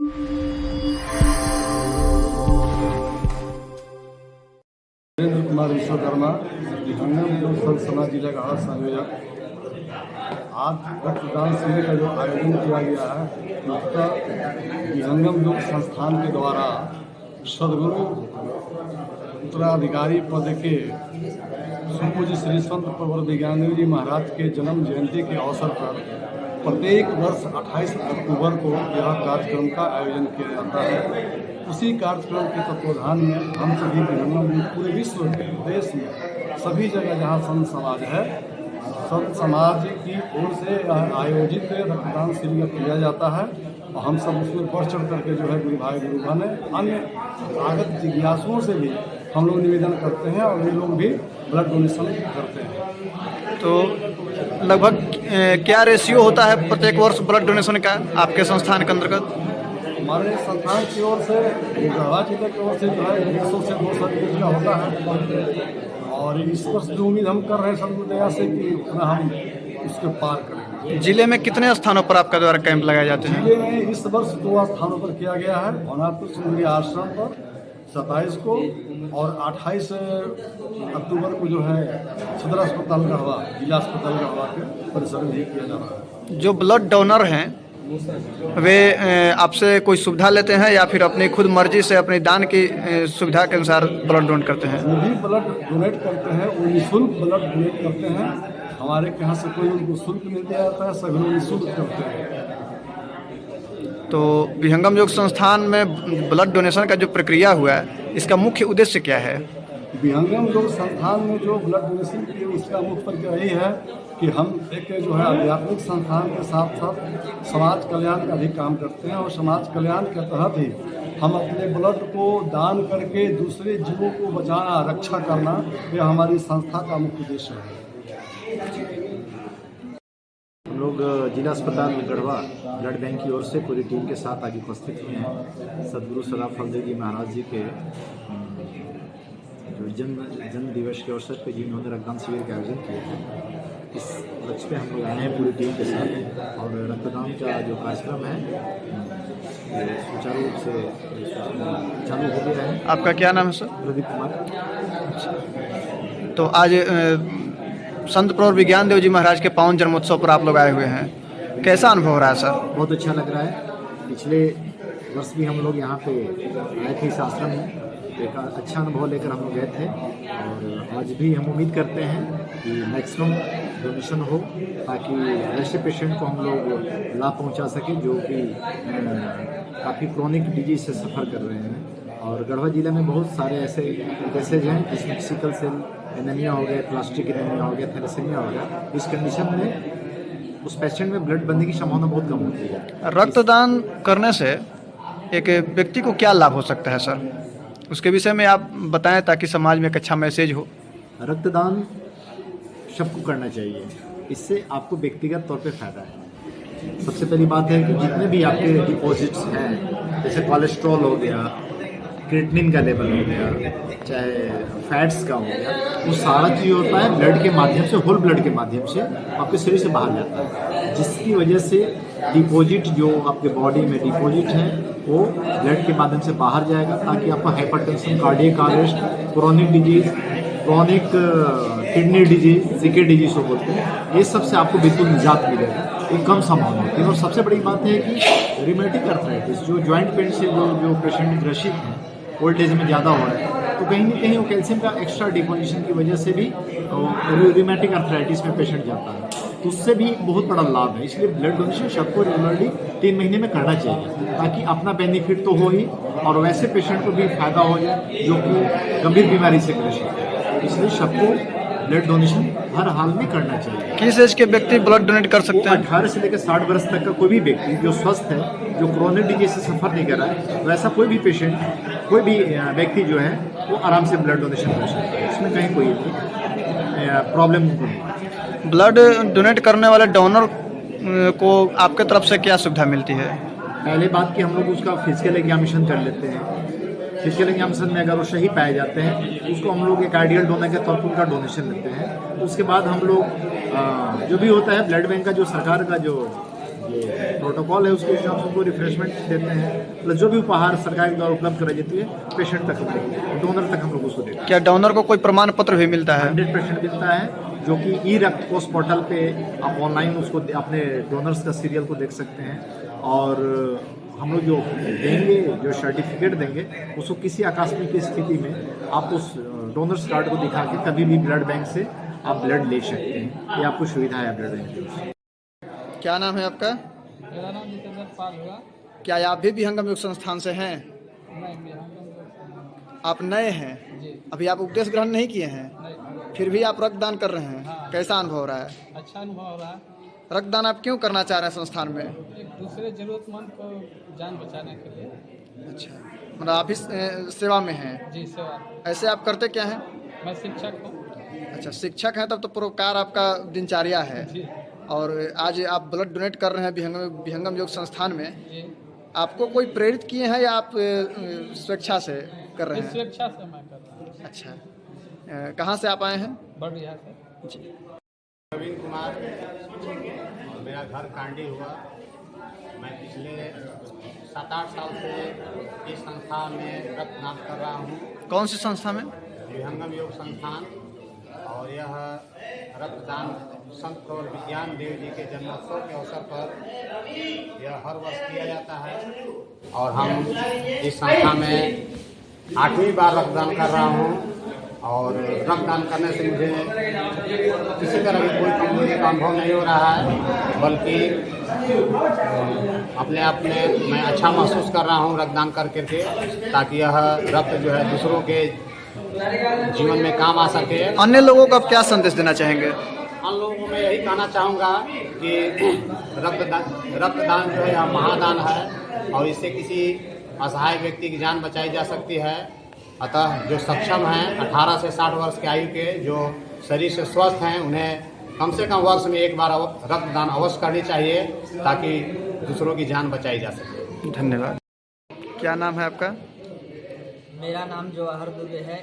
वीरेंद्र कुमार विश्वकर्मा, विहंगम योग संघ समाज जिला का संयोजक। आज रक्तदान शिविर का जो आयोजन किया गया है उसका विहंगम योग संस्थान के द्वारा सदगुरु उत्तराधिकारी पद के सुपूज्य श्री संत प्रवर विज्ञानदेव जी महाराज के जन्म जयंती के अवसर पर प्रत्येक वर्ष 28 अक्टूबर को यह कार्यक्रम का आयोजन किया जाता है। उसी कार्यक्रम के तत्वाधान में हम सभी विहंगम पूरे विश्व के देश में सभी जगह जहाँ संत समाज है, संत समाज की ओर से आयोजित रक्तदान शिविर किया जाता है और हम सब उसमें बढ़ चढ़ करके जो है गुरु भाई गुरु बहने अन्य आगत जिज्ञासुओं से भी हम लोग निवेदन करते हैं और वे लोग भी ब्लड डोनेशन करते हैं। तो लगभग क्या रेशियो होता है प्रत्येक वर्ष ब्लड डोनेशन का आपके संस्थान के अंतर्गत? हमारे संस्थान की ओर से गढ़वा जिले की ओर से जो है 100 से 200 का होता है और इस वर्ष जो उम्मीद हम कर रहे हैं सदगुरु दया से कि उतना हम उसके पार करेंगे। जिले में कितने स्थानों पर आपका द्वारा कैंप लगाए जाते हैं? जिले में इस वर्ष 2 स्थानों पर किया गया है, भवनाथपुर सुंदरी आश्रम पर 27 को और 28 अक्टूबर को जो है सदर अस्पताल का हवा जिला अस्पताल का हवा के परिसर में भी किया जा रहा है। जो ब्लड डोनर हैं वे आपसे कोई सुविधा लेते हैं या फिर अपनी खुद मर्जी से अपनी दान की सुविधा के अनुसार ब्लड डोनेट करते हैं? जो भी ब्लड डोनेट करते हैं वो निःशुल्क ब्लड डोनेट करते हैं। हमारे यहाँ से कोई उनको शुल्क नहीं दिया जाता है, सभी लोग निःशुल्क करते हैं। तो विहंगम योग संस्थान में ब्लड डोनेशन का जो प्रक्रिया हुआ है इसका मुख्य उद्देश्य क्या है? विहंगम योग संस्थान में जो ब्लड डोनेशन की उसका मुख्य प्रक्रिया यही है कि हम एक जो है आध्यात्मिक संस्थान के साथ साथ समाज कल्याण का भी काम करते हैं और समाज कल्याण के तहत ही हम अपने ब्लड को दान करके दूसरे जीवों को बचाना, रक्षा करना, यह हमारी संस्था का मुख्य उद्देश्य है। हम लोग जिला अस्पताल गढ़वा ब्लड बैंक की ओर से पूरी टीम के साथ आज उपस्थित हुए हैं। सदगुरु सदा फलदेव जी महाराज जी के जो जन्म दिवस के अवसर पर जिन्होंने रक्तदान शिविर का आयोजन किया है, इस लक्ष्य पे हम लोग आए हैं पूरी टीम के साथ और रक्तदान का जो कार्यक्रम है सुचारू रूप से चालू हो गया है। आपका क्या नाम है सर? प्रदीप कुमार। तो आज संत प्रवर विज्ञानदेव जी महाराज के पावन जन्मोत्सव पर आप लोग आए हुए हैं, कैसा अनुभव हो रहा है सर? बहुत अच्छा लग रहा है। पिछले वर्ष भी हम लोग यहाँ पे आए थे इस आश्रम में, एक अच्छा अनुभव लेकर हम लोग गए थे और आज भी हम उम्मीद करते हैं कि मैक्सिमम डोनेशन हो ताकि ऐसे पेशेंट को हम लोग लाभ पहुँचा सकें जो कि काफ़ी क्रोनिक डिजीज से सफ़र कर रहे हैं। और गढ़वा जिले में बहुत सारे ऐसे केसेज हैं जिसमें सिकल सेल एनीमिया हो गया, प्लास्टिक एनीमिया हो गया, थैलेसीमिया हो गया। इस कंडीशन में उस पेशेंट में ब्लड बनने की संभावना बहुत कम होती है। रक्तदान करने से एक व्यक्ति को क्या लाभ हो सकता है सर, उसके विषय में आप बताएं ताकि समाज में एक अच्छा मैसेज हो। रक्तदान सबको करना चाहिए, इससे आपको व्यक्तिगत तौर पे फायदा है। सबसे पहली बात है कि जितने भी आपके डिपॉजिट्स हैं, जैसे कोलेस्ट्रॉल हो गया, क्रिएटिनिन का लेवल हो गया, चाहे फैट्स का हो गया, वो सारा चीज़ होता है ब्लड के माध्यम से, होल ब्लड के माध्यम से आपके शरीर से बाहर जाता है, जिसकी वजह से डिपॉजिट जो आपके बॉडी में डिपॉजिट है वो ब्लड के माध्यम से बाहर जाएगा ताकि आपको hypertension, cardiac arrest, chronic disease, chronic kidney disease, C K disease हो बोलते हैं, ये सब से आपको बिल्कुल निजात मिलेगा, ये कम संभावना होती है। और सबसे बड़ी बात है कि रिमेटिक अर्थराइटिस जो जॉइंट पेन से जो पेशेंट ग्रसित हैं, ओल्ड एज में ज़्यादा हो रहा है, तो कहीं ना कहीं वो कैल्शियम का एक्स्ट्रा डिपोजिशन की वजह से भी रिमेटिक अर्थराइटिस में पेशेंट जाता है, तो उससे भी बहुत बड़ा लाभ है। इसलिए ब्लड डोनेशन सबको रेगुलरली 3 महीने में करना चाहिए ताकि अपना बेनिफिट तो हो ही और वैसे पेशेंट को भी फायदा हो जाए जो कि गंभीर बीमारी से ग्रसित है। इसलिए सबको ब्लड डोनेशन हर हाल में करना चाहिए। किस एज के व्यक्ति ब्लड डोनेट कर सकते हैं? 18 से लेकर 60 वर्ष तक का कोई भी व्यक्ति जो स्वस्थ है, जो क्रोनिक डिजीज से सफर नहीं कर रहा है, वैसा कोई भी पेशेंट, कोई भी व्यक्ति जो है वो आराम से ब्लड डोनेशन कर सकता है। इसमें कहीं कोई प्रॉब्लम नहीं है। ब्लड डोनेट करने वाले डोनर को आपके तरफ से क्या सुविधा मिलती है? पहले बात कि हम लोग उसका फिजिकल एग्जामिनेशन कर लेते हैं। फिजिकल एग्जामिनेशन में अगर वो सही पाए जाते हैं उसको हम लोग एक आइडियल डोनर के तौर पर उनका डोनेशन लेते हैं। उसके बाद हम लोग जो भी होता है ब्लड बैंक का जो सरकार का जो प्रोटोकॉल है उसके हिसाब से उनको रिफ्रेशमेंट देते हैं, प्लस जो भी उपहार सरकार के द्वारा उपलब्ध कराई जाती है पेशेंट तक, डोनर तक हम लोग उसको देते हैं। क्या डोनर को कोई प्रमाण पत्र भी मिलता है? 100% मिलता है, जो कि ई रक्त कोष पोर्टल पे आप ऑनलाइन उसको अपने डोनर्स का सीरियल को देख सकते हैं। और हम लोग जो देंगे, जो सर्टिफिकेट देंगे, उसको किसी आकस्मिक स्थिति में आप उस डोनर्स कार्ड को दिखा के कभी भी ब्लड बैंक से आप ब्लड ले सकते हैं। ये आपको सुविधा है ब्लड बैंक की। क्या नाम है आपका? मेरा नाम जितेंद्र पाल हुआ। क्या आप भी विहंगम योग संस्थान से हैं? नहीं, मेरा आप नए हैं, जी अभी आप उपदेश ग्रहण नहीं किए हैं, नहीं। फिर भी आप रक्तदान कर रहे हैं। हाँ। कैसा अनुभव हो रहा है? अच्छा अनुभव हो रहा है। रक्तदान आप क्यों करना चाह रहे हैं संस्थान में? एक दूसरे जरूरतमंद को जान बचाने के लिए। अच्छा, मतलब आप इस सेवा में हैं। जी सेवा। ऐसे आप करते क्या हैं? मैं शिक्षक हूँ। अच्छा, शिक्षक हैं, तब तो परोपकार आपका दिनचर्या है। जी और आज आप ब्लड डोनेट कर रहे हैं विहंगम योग संस्थान में। जी आपको कोई प्रेरित किए हैं या आप स्वेच्छा से कर रहे इस हैं? स्वेच्छा से मैं कर रहा हूँ। अच्छा, कहाँ से आप आए हैं? बढ़िया से। जी, प्रवीण कुमार, और मेरा घर कांडी हुआ। मैं पिछले 7-8 साल से इस संस्था में रक्तदान कर रहा हूँ, कौन सी संस्था में? विहंगम योग संस्थान। और यह रक्तदान संत प्रवर विज्ञान देव जी के जन्मोत्सव के अवसर पर यह हर वर्ष किया जाता है। और हम इस संस्था में 8वीं बार रक्तदान कर रहा हूँ। और रक्तदान करने से मुझे किसी तरह की कोई कमजोरी का अनुभव नहीं हो रहा है, बल्कि अपने आप में मैं अच्छा महसूस कर रहा हूँ रक्तदान करके, ताकि यह रक्त जो है दूसरों के जीवन में काम आ सके। अन्य लोगों को आप क्या संदेश देना चाहेंगे? हम लोगों को मैं यही कहना चाहूँगा कि रक्तदान जो है यह महादान है, और इससे किसी असहाय व्यक्ति की जान बचाई जा सकती है। अतः जो सक्षम हैं 18 से 60 वर्ष की आयु के, जो शरीर से स्वस्थ हैं, उन्हें कम से कम वर्ष में एक बार रक्तदान अवश्य करनी चाहिए, ताकि दूसरों की जान बचाई जा सके। धन्यवाद। क्या नाम है आपका? मेरा नाम जवाहर दुबे है।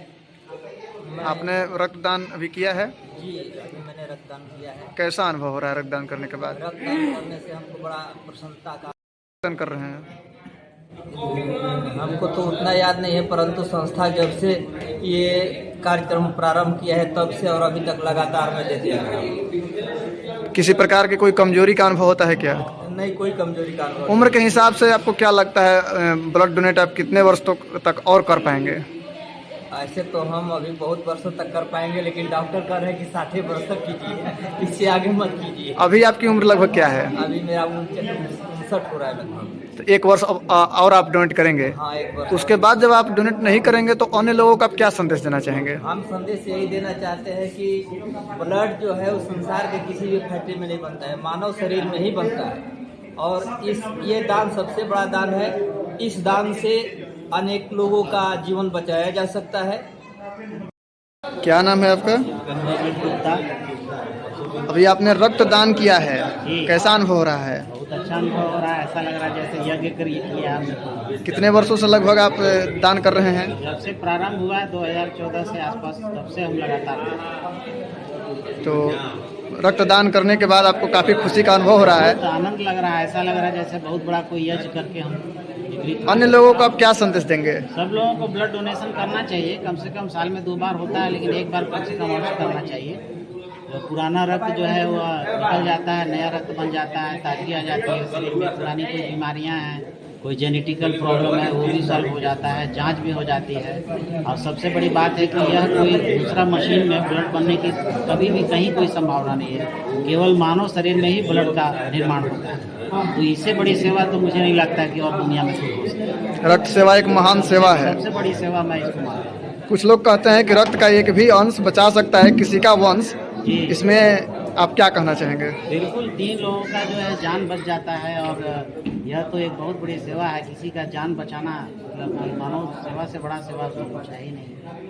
आपने रक्तदान अभी किया है? जी अभी मैंने रक्तदान किया है। कैसा अनुभव हो रहा है रक्तदान करने के बाद? रक्तदान करने से हमको बड़ा प्रसन्नता का। रक्तदान कर रहे हैं? हमको तो उतना याद नहीं है, परंतु संस्था जब से ये कार्यक्रम प्रारंभ किया है तब से और अभी तक लगातार मैं देते आ रहा हूँ। किसी प्रकार की कोई कमजोरी का अनुभव होता है क्या? नहीं, कोई कमजोरी का अनुभव। उम्र के हिसाब से आपको क्या लगता है ब्लड डोनेट आप कितने वर्ष तक और कर पाएंगे? ऐसे तो हम अभी बहुत वर्षों तक कर पाएंगे, लेकिन डॉक्टर कह रहे हैं कि 60 वर्ष तक कीजिए, इससे आगे मत कीजिए। अभी आपकी उम्र लगभग क्या है? अभी मेरा 59 हो रहा है लगभग। तो 1 वर्ष और आप डोनेट करेंगे? हाँ, 1 वर्ष। उसके बाद जब आप डोनेट नहीं करेंगे तो अन्य लोगों को आप क्या संदेश देना चाहेंगे? हम संदेश यही देना चाहते हैं कि ब्लड जो है उस संसार के किसी भी फैक्ट्री में नहीं बनता है, मानव शरीर में ही बनता है। और ये दान सबसे बड़ा दान है। इस दान से अनेक लोगों का जीवन बचाया जा सकता है। क्या नाम है आपका? अभी आपने रक्तदान किया है, कैसा अनुभव हो रहा है? बहुत अच्छा अनुभव हो रहा है। ऐसा लग रहा है जैसे यज्ञ किया हमने। कितने वर्षों से लगभग आप दान कर रहे हैं? जब से प्रारंभ हुआ है 2014 से आसपास, तब से हम लगातार कर रहे हैं। तो रक्तदान करने के बाद आपको काफ़ी खुशी का अनुभव हो रहा है? बहुत आनंद लग रहा है। ऐसा लग रहा है जैसे बहुत बड़ा कोई यज्ञ करके हम जीवित। अन्य लोगों को आप क्या संदेश देंगे? सब लोगों को ब्लड डोनेशन करना चाहिए। कम से कम साल में 2 बार होता है, लेकिन 1 बार कम से कम अवश्य करना चाहिए। जो पुराना रक्त जो है वो निकल जाता है, नया रक्त बन जाता है, ताजगी आ जाती है शरीर में। पुरानी कोई बीमारियां हैं, कोई जेनेटिकल प्रॉब्लम है, वो भी सॉल्व हो जाता है, जांच भी हो जाती है। और सबसे बड़ी बात है कि यह कोई दूसरा मशीन में ब्लड बनने की कभी भी कहीं कोई संभावना नहीं है। केवल मानव शरीर में ही ब्लड का निर्माण होता है। तो इससे बड़ी सेवा तो मुझे नहीं लगता कि और दुनिया में कोई हो सकती। रक्त सेवा एक महान सेवा है। सबसे बड़ी सेवा मैं इसको मानता हूँ। कुछ लोग कहते हैं कि रक्त का एक भी अंश बचा सकता है किसी का वंश। इसमें आप क्या कहना चाहेंगे? बिल्कुल, 3 लोगों का जो है जान बच जाता है, और यह तो एक बहुत बड़ी सेवा है। किसी का जान बचाना मतलब मानव सेवा से बड़ा सेवा तो कुछ है ही नहीं।